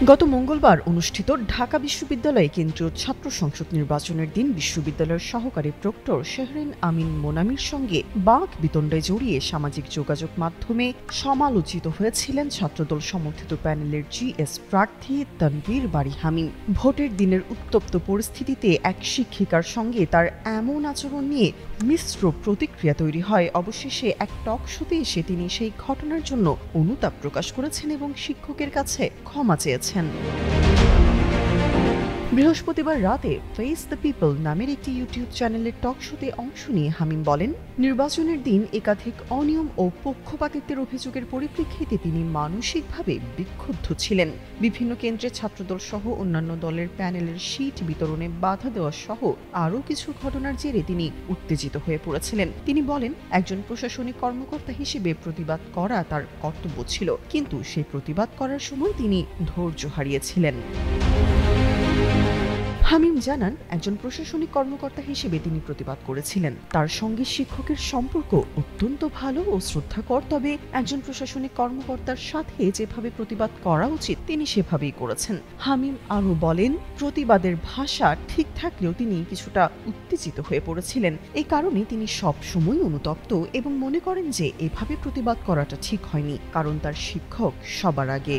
গত মঙ্গলবার অনুষ্ঠিত ঢাকা বিশ্ববিদ্যালয়ে কেন্দ্রীয় ছাত্র সংসদ নির্বাচনের দিন বিশ্ববিদ্যালয়ের সহকারী প্রক্টর শেহরিন আমিন মোনামির সঙ্গে বাক বিতণ্ডায় জড়িয়ে সামাজিক যোগাযোগ মাধ্যমে সমালোচিত হয়েছিলেন ছাত্রদল সমর্থিত প্যানেলের জিএস প্রার্থী তানভীর বারী হামিম। ভোটের দিনের উত্তপ্ত পরিস্থিতিতে এক শিক্ষিকার সঙ্গে তার এমন আচরণ নিয়ে মিশ্র প্রতিক্রিয়া তৈরি হয়। অবশেষে এক টক শোতে এসে তিনি সেই ঘটনার জন্য অনুতাপ প্রকাশ করেছেন এবং শিক্ষকের কাছে ক্ষমা চেয়েছেন। বৃহস্পতিবার রাতে ফেস দ্য পিপল নামের একটি ইউটিউব চ্যানেলের টক শোতে অংশ নিয়ে হামিম বলেন, নির্বাচনের দিন একাধিক অনিয়ম ও পক্ষপাতিত্বের অভিযোগের পরিপ্রেক্ষিতে তিনি মানসিকভাবে বিক্ষুব্ধ ছিলেন। বিভিন্ন কেন্দ্রে ছাত্রদল সহ অন্যান্য দলের প্যানেলের সিট বিতরণে বাধা দেওয়া সহ আরও কিছু ঘটনার জেরে তিনি উত্তেজিত হয়ে পড়েছিলেন। তিনি বলেন, একজন প্রশাসনিক কর্মকর্তা হিসেবে প্রতিবাদ করা তার কর্তব্য ছিল, কিন্তু সেই প্রতিবাদ করার সময় তিনি ধৈর্য হারিয়েছিলেন। হামিম জানান, একজন প্রশাসনিক কর্মকর্তা হিসেবে তিনি প্রতিবাদ করেছিলেন। তার সঙ্গে শিক্ষকের সম্পর্ক অত্যন্ত ভালো ও শ্রদ্ধাকর, তবে একজন প্রশাসনিক কর্মকর্তার সাথে যেভাবে প্রতিবাদ করা উচিত তিনি সেভাবেই করেছেন। হামিম আরও বলেন, প্রতিবাদের ভাষা ঠিক থাকলেও তিনি কিছুটা উত্তেজিত হয়ে পড়েছিলেন। এই কারণে তিনি সব সময় অনুতপ্ত এবং মনে করেন যে এভাবে প্রতিবাদ করাটা ঠিক হয়নি, কারণ তার শিক্ষক সবার আগে।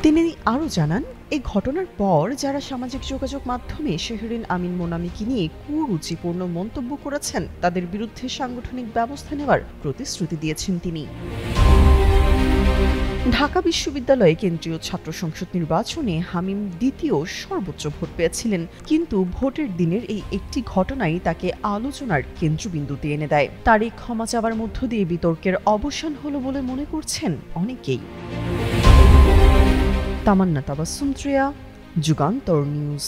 তিনি আরও জানান, এই ঘটনার পর যারা সামাজিক যোগাযোগ মাধ্যমে শেহরিন আমিন মোনামিকে নিয়ে কুরুচিপূর্ণ মন্তব্য করেছেন তাদের বিরুদ্ধে সাংগঠনিক ব্যবস্থা নেওয়ার প্রতিশ্রুতি দিয়েছেন তিনি। ঢাকা বিশ্ববিদ্যালয়ে কেন্দ্রীয় ছাত্র সংসদ নির্বাচনে হামিম দ্বিতীয় সর্বোচ্চ ভোট পেয়েছিলেন, কিন্তু ভোটের দিনের এই একটি ঘটনাই তাকে আলোচনার কেন্দ্রবিন্দুতে এনে দেয়। তার এই ক্ষমা চাওয়ার মধ্য দিয়ে বিতর্কের অবসান হলো বলে মনে করছেন অনেকেই। তামান্না তাবাসসুম, যুগান্তর নিউজ।